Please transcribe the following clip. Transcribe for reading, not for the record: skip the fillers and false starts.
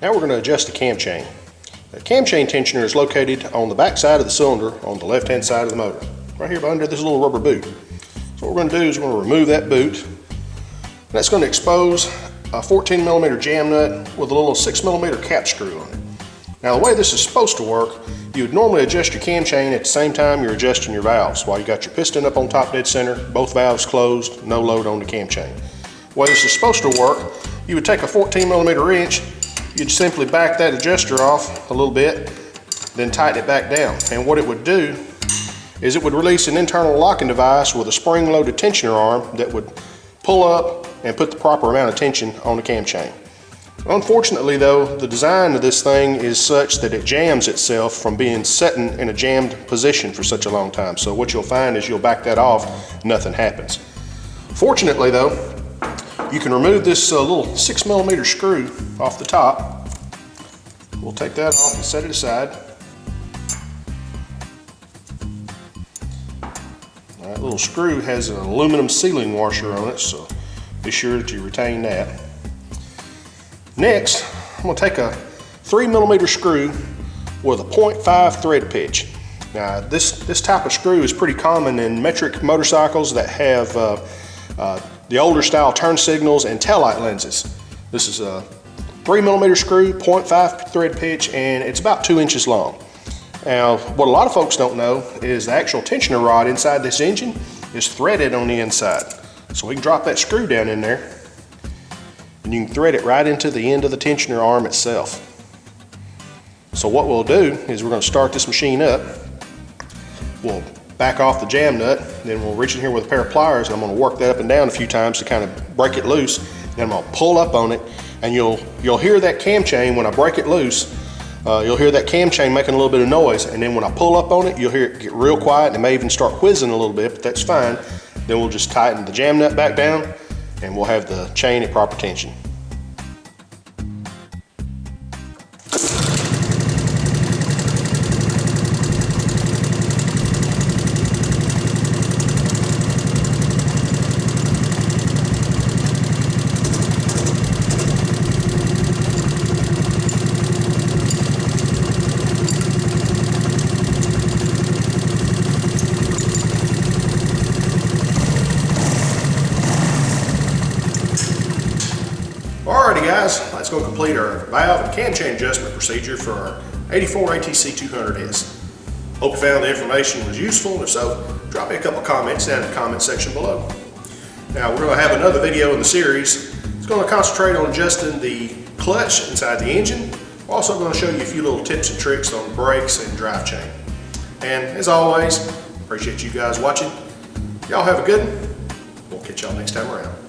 Now we're going to adjust the cam chain. The cam chain tensioner is located on the back side of the cylinder on the left hand side of the motor, right here under this little rubber boot. So what we're going to do is we're going to remove that boot. That's going to expose a 14mm jam nut with a little 6mm cap screw on it. Now the way this is supposed to work, you would normally adjust your cam chain at the same time you're adjusting your valves. While you got your piston up on top dead center, both valves closed, no load on the cam chain. The way this is supposed to work, you would take a 14mm wrench, you'd simply back that adjuster off a little bit, then tighten it back down. And what it would do is it would release an internal locking device with a spring-loaded tensioner arm that would pull up and put the proper amount of tension on the cam chain. Unfortunately though, the design of this thing is such that it jams itself from being sitting in a jammed position for such a long time. So what you'll find is you'll back that off, nothing happens. Fortunately though, you can remove this little 6mm screw off the top. We'll take that off and set it aside. That little screw has an aluminum sealing washer on it, so be sure that you retain that. Next, I'm going to take a 3mm screw with a 0.5 thread pitch. Now this type of screw is pretty common in metric motorcycles that have the older style turn signals and taillight lenses. This is a 3mm screw, 0.5 thread pitch, and it's about 2 inches long. Now, what a lot of folks don't know is the actual tensioner rod inside this engine is threaded on the inside. So we can drop that screw down in there, and you can thread it right into the end of the tensioner arm itself. So what we'll do is we're going to start this machine up. We'll back off the jam nut, then we'll reach in here with a pair of pliers and I'm going to work that up and down a few times to kind of break it loose. Then I'm going to pull up on it, and you'll hear that cam chain when I break it loose. You'll hear that cam chain making a little bit of noise, and then when I pull up on it, you'll hear it get real quiet and it may even start whizzing a little bit, but that's fine. Then we'll just tighten the jam nut back down and we'll have the chain at proper tension. Alrighty guys, let's go complete our valve and cam chain adjustment procedure for our 84 ATC200S. Hope you found the information was useful. If so, drop me a couple comments down in the comment section below. Now we're going to have another video in the series. It's going to concentrate on adjusting the clutch inside the engine. We're also going to show you a few little tips and tricks on brakes and drive chain. And as always, appreciate you guys watching. Y'all have a good one. We'll catch y'all next time around.